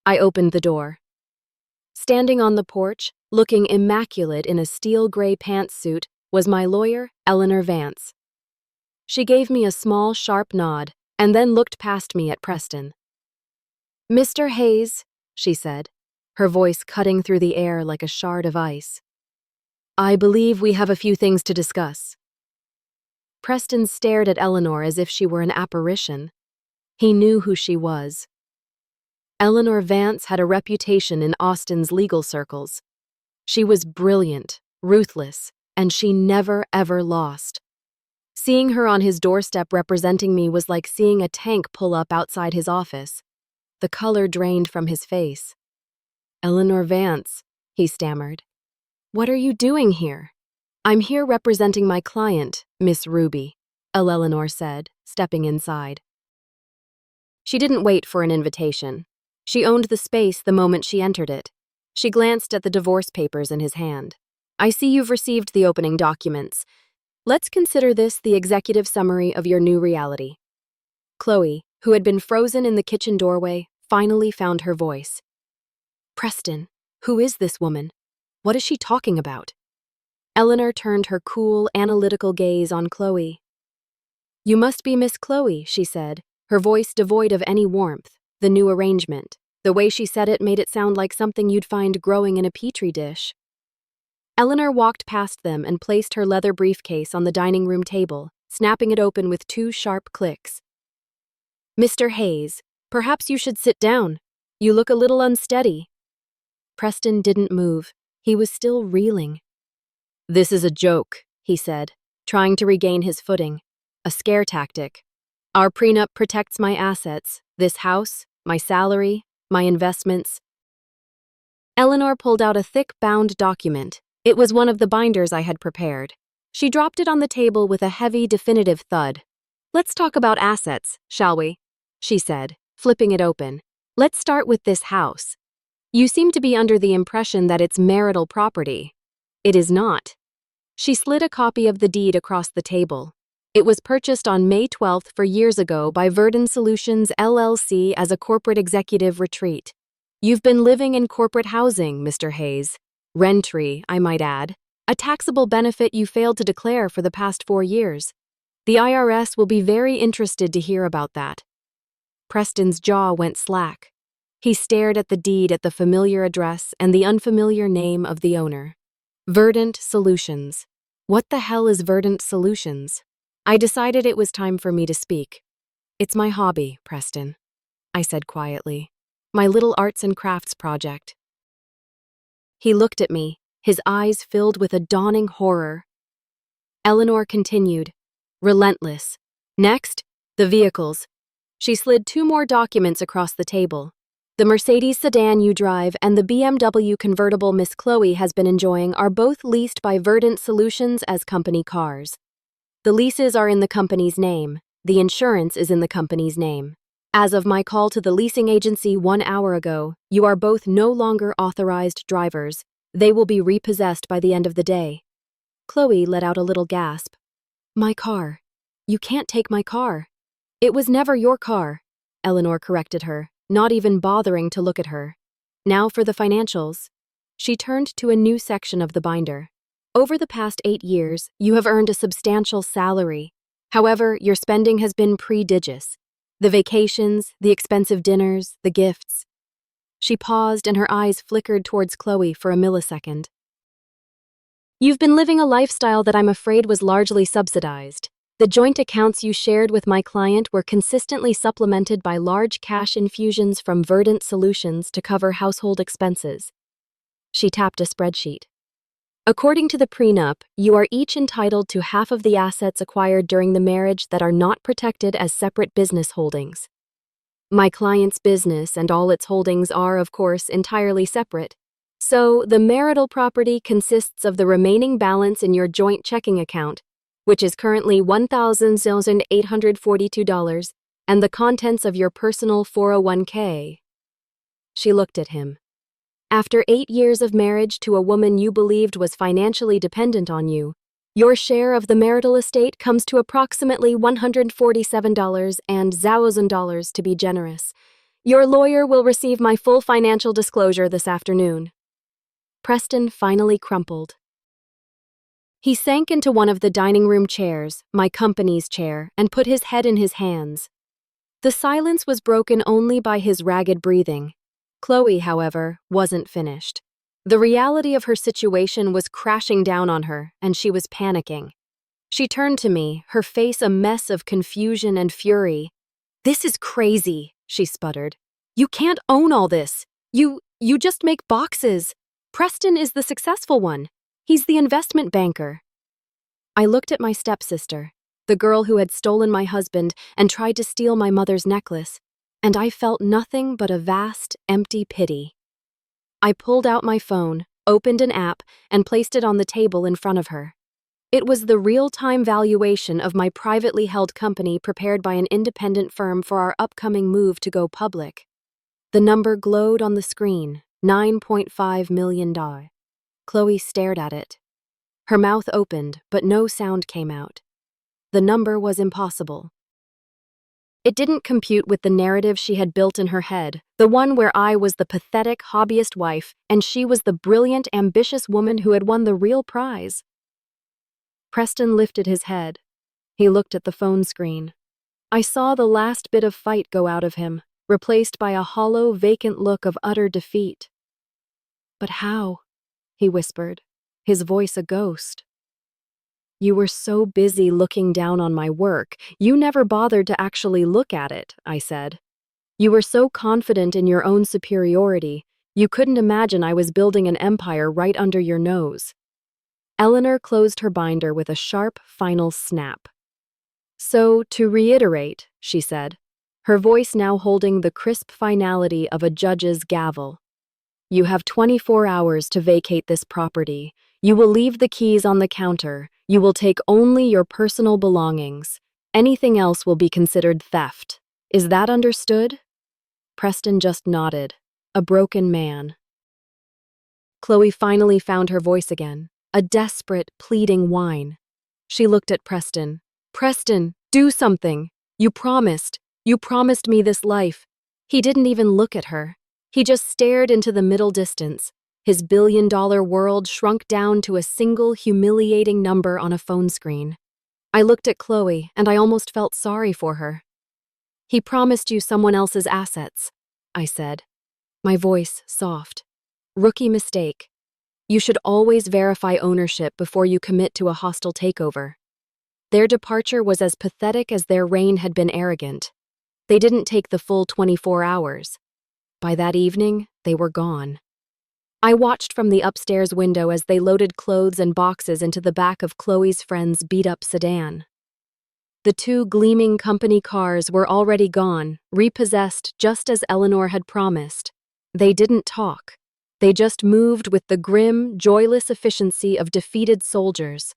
I opened the door. Standing on the porch, looking immaculate in a steel gray pantsuit, was my lawyer, Eleanor Vance. She gave me a small, sharp nod, and then looked past me at Preston. Mr. Hayes, she said, her voice cutting through the air like a shard of ice. I believe we have a few things to discuss. Preston stared at Eleanor as if she were an apparition. He knew who she was. Eleanor Vance had a reputation in Austin's legal circles. She was brilliant, ruthless, and she never ever lost. Seeing her on his doorstep representing me was like seeing a tank pull up outside his office. The color drained from his face. Eleanor Vance, he stammered. What are you doing here? I'm here representing my client, Miss Ruby, Eleanor said, stepping inside. She didn't wait for an invitation. She owned the space the moment she entered it. She glanced at the divorce papers in his hand. I see you've received the opening documents. Let's consider this the executive summary of your new reality. Chloe, who had been frozen in the kitchen doorway, finally found her voice. Preston, who is this woman? What is she talking about? Eleanor turned her cool, analytical gaze on Chloe. You must be Miss Chloe, she said, her voice devoid of any warmth. The new arrangement. The way she said it made it sound like something you'd find growing in a petri dish. Eleanor walked past them and placed her leather briefcase on the dining room table, snapping it open with 2 sharp clicks. Mr. Hayes, perhaps you should sit down. You look a little unsteady. Preston didn't move. He was still reeling. This is a joke, he said, trying to regain his footing. A scare tactic. Our prenup protects my assets, this house, my salary, my investments. Eleanor pulled out a thick bound document. It was one of the binders I had prepared. She dropped it on the table with a heavy, definitive thud. Let's talk about assets, shall we? She said, flipping it open. Let's start with this house. You seem to be under the impression that it's marital property. It is not. She slid a copy of the deed across the table. It was purchased on May 12th for years ago by Verdant Solutions LLC as a corporate executive retreat. You've been living in corporate housing, Mr. Hayes. Rentry, I might add. A taxable benefit you failed to declare for the past 4 years. The IRS will be very interested to hear about that. Preston's jaw went slack. He stared at the deed, at the familiar address and the unfamiliar name of the owner. Verdant Solutions. What the hell is Verdant Solutions? I decided it was time for me to speak. It's my hobby, Preston. I said quietly. My little arts and crafts project. He looked at me, his eyes filled with a dawning horror. Eleanor continued, relentless. Next, the vehicles. She slid 2 more documents across the table. The Mercedes sedan you drive and the BMW convertible Miss Chloe has been enjoying are both leased by Verdant Solutions as company cars. The leases are in the company's name. The insurance is in the company's name. As of my call to the leasing agency 1 hour ago, you are both no longer authorized drivers. They will be repossessed by the end of the day. Chloe let out a little gasp. My car. You can't take my car. It was never your car, Eleanor corrected her, not even bothering to look at her. Now for the financials. She turned to a new section of the binder. Over the past 8 years, you have earned a substantial salary. However, your spending has been prodigious. The vacations, the expensive dinners, the gifts. She paused and her eyes flickered towards Chloe for a millisecond. You've been living a lifestyle that I'm afraid was largely subsidized. The joint accounts you shared with my client were consistently supplemented by large cash infusions from Verdant Solutions to cover household expenses. She tapped a spreadsheet. According to the prenup, you are each entitled to half of the assets acquired during the marriage that are not protected as separate business holdings. My client's business and all its holdings are, of course, entirely separate. So, the marital property consists of the remaining balance in your joint checking account, which is currently $1,842, and the contents of your personal 401k. She looked at him. After 8 years of marriage to a woman you believed was financially dependent on you, your share of the marital estate comes to approximately $147,000 to be generous. Your lawyer will receive my full financial disclosure this afternoon. Preston finally crumpled. He sank into one of the dining room chairs, my company's chair, and put his head in his hands. The silence was broken only by his ragged breathing. Chloe, however, wasn't finished. The reality of her situation was crashing down on her, and she was panicking. She turned to me, her face a mess of confusion and fury. "This is crazy," she sputtered. "You can't own all this. You just make boxes. Preston is the successful one. He's the investment banker." I looked at my stepsister, the girl who had stolen my husband and tried to steal my mother's necklace, and I felt nothing but a vast, empty pity. I pulled out my phone, opened an app, and placed it on the table in front of her. It was the real-time valuation of my privately held company prepared by an independent firm for our upcoming move to go public. The number glowed on the screen, $9.5 million. Chloe stared at it. Her mouth opened, but no sound came out. The number was impossible. It didn't compute with the narrative she had built in her head, the one where I was the pathetic hobbyist wife and she was the brilliant, ambitious woman who had won the real prize. Preston lifted his head. He looked at the phone screen. I saw the last bit of fight go out of him, replaced by a hollow, vacant look of utter defeat. "But how?" he whispered, his voice a ghost. "You were so busy looking down on my work, you never bothered to actually look at it," I said. "You were so confident in your own superiority, you couldn't imagine I was building an empire right under your nose." Eleanor closed her binder with a sharp, final snap. "So, to reiterate," she said, her voice now holding the crisp finality of a judge's gavel. "You have 24 hours to vacate this property. You will leave the keys on the counter. You will take only your personal belongings. Anything else will be considered theft. Is that understood?" Preston just nodded. A broken man. Chloe finally found her voice again, a desperate, pleading whine. She looked at Preston. "Preston, do something. You promised me this life." He didn't even look at her. He just stared into the middle distance. His billion-dollar world shrunk down to a single humiliating number on a phone screen. I looked at Chloe, and I almost felt sorry for her. "He promised you someone else's assets," I said, my voice soft. "Rookie mistake. You should always verify ownership before you commit to a hostile takeover." Their departure was as pathetic as their reign had been arrogant. They didn't take the full 24 hours. By that evening, they were gone. I watched from the upstairs window as they loaded clothes and boxes into the back of Chloe's friend's beat-up sedan. The two gleaming company cars were already gone, repossessed just as Eleanor had promised. They didn't talk. They just moved with the grim, joyless efficiency of defeated soldiers.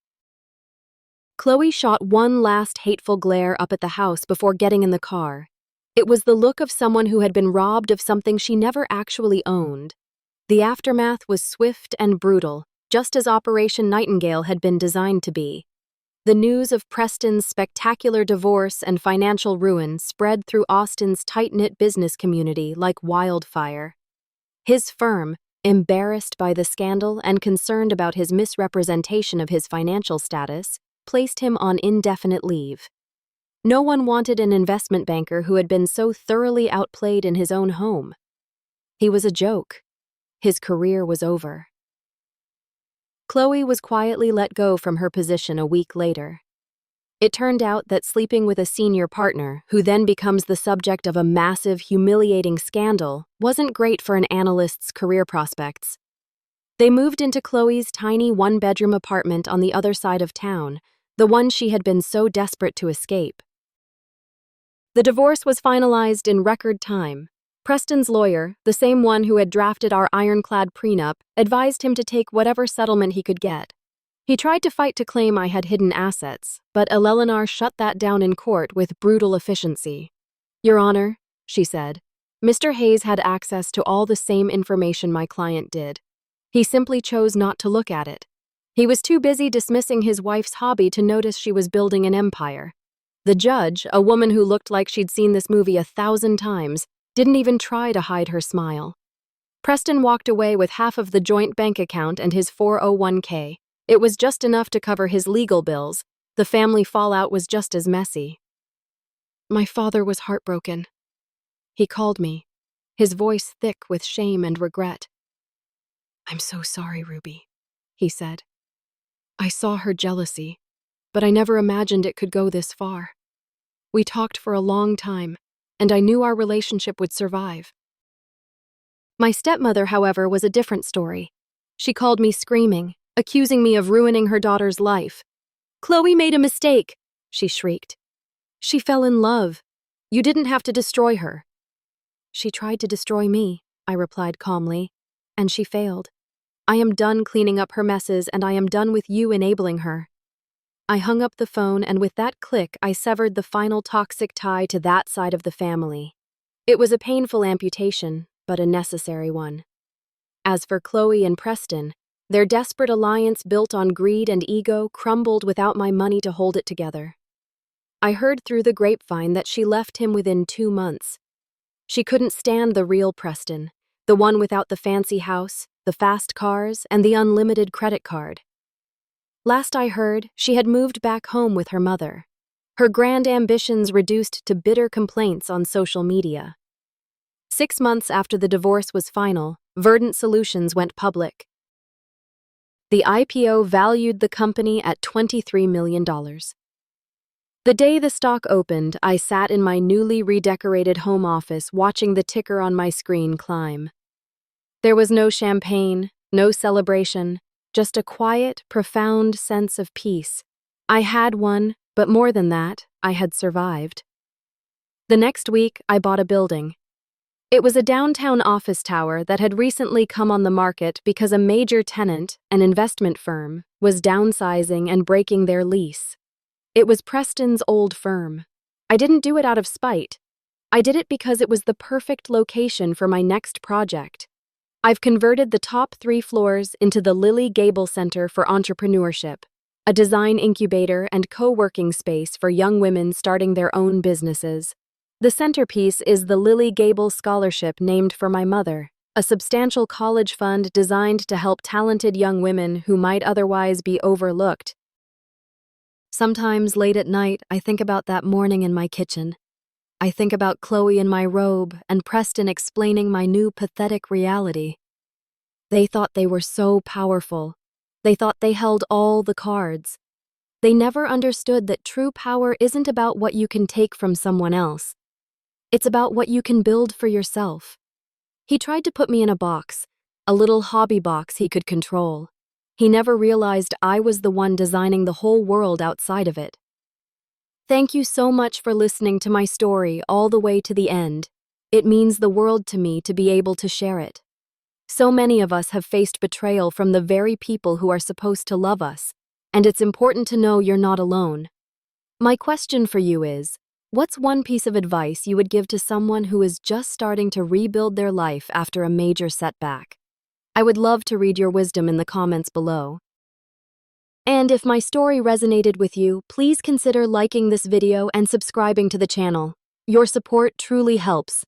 Chloe shot one last hateful glare up at the house before getting in the car. It was the look of someone who had been robbed of something she never actually owned. The aftermath was swift and brutal, just as Operation Nightingale had been designed to be. The news of Preston's spectacular divorce and financial ruin spread through Austin's tight-knit business community like wildfire. His firm, embarrassed by the scandal and concerned about his misrepresentation of his financial status, placed him on indefinite leave. No one wanted an investment banker who had been so thoroughly outplayed in his own home. He was a joke. His career was over. Chloe was quietly let go from her position a week later. It turned out that sleeping with a senior partner, who then becomes the subject of a massive, humiliating scandal, wasn't great for an analyst's career prospects. They moved into Chloe's tiny one-bedroom apartment on the other side of town, the one she had been so desperate to escape. The divorce was finalized in record time. Preston's lawyer, the same one who had drafted our ironclad prenup, advised him to take whatever settlement he could get. He tried to fight to claim I had hidden assets, but Eleanor shut that down in court with brutal efficiency. "Your Honor," she said, "Mr. Hayes had access to all the same information my client did. He simply chose not to look at it. He was too busy dismissing his wife's hobby to notice she was building an empire. The judge, a woman who looked like she'd seen this movie 1,000 times, didn't even try to hide her smile. Preston walked away with half of the joint bank account and his 401k. It was just enough to cover his legal bills. The family fallout was just as messy. My father was heartbroken. He called me, his voice thick with shame and regret. "I'm so sorry, Ruby," he said. "I saw her jealousy, but I never imagined it could go this far. We talked for a long time, and I knew our relationship would survive." My stepmother, however, was a different story. She called me screaming, accusing me of ruining her daughter's life. "Chloe made a mistake," she shrieked. "She fell in love. You didn't have to destroy her." "She tried to destroy me," I replied calmly, "and she failed. I am done cleaning up her messes, and I am done with you enabling her." I hung up the phone, and with that click, I severed the final toxic tie to that side of the family. It was a painful amputation, but a necessary one. As for Chloe and Preston, their desperate alliance built on greed and ego crumbled without my money to hold it together. I heard through the grapevine that she left him within 2 months. She couldn't stand the real Preston, the one without the fancy house, the fast cars, and the unlimited credit card. Last I heard, she had moved back home with her mother. Her grand ambitions reduced to bitter complaints on social media. 6 months after the divorce was final, Verdant Solutions went public. The IPO valued the company at $23 million. The day the stock opened, I sat in my newly redecorated home office watching the ticker on my screen climb. There was no champagne, no celebration, just a quiet, profound sense of peace. I had one, but more than that, I had survived. The next week, I bought a building. It was a downtown office tower that had recently come on the market because a major tenant, an investment firm, was downsizing and breaking their lease. It was Preston's old firm. I didn't do it out of spite. I did it because it was the perfect location for my next project. I've converted the top 3 floors into the Lily Gable Center for Entrepreneurship, a design incubator and co-working space for young women starting their own businesses. The centerpiece is the Lily Gable Scholarship named for my mother, a substantial college fund designed to help talented young women who might otherwise be overlooked. Sometimes late at night, I think about that morning in my kitchen. I think about Chloe in my robe and Preston explaining my new pathetic reality. They thought they were so powerful. They thought they held all the cards. They never understood that true power isn't about what you can take from someone else. It's about what you can build for yourself. He tried to put me in a box, a little hobby box he could control. He never realized I was the one designing the whole world outside of it. Thank you so much for listening to my story all the way to the end. It means the world to me to be able to share it. So many of us have faced betrayal from the very people who are supposed to love us, and it's important to know you're not alone. My question for you is, what's one piece of advice you would give to someone who is just starting to rebuild their life after a major setback? I would love to read your wisdom in the comments below. And if my story resonated with you, please consider liking this video and subscribing to the channel. Your support truly helps.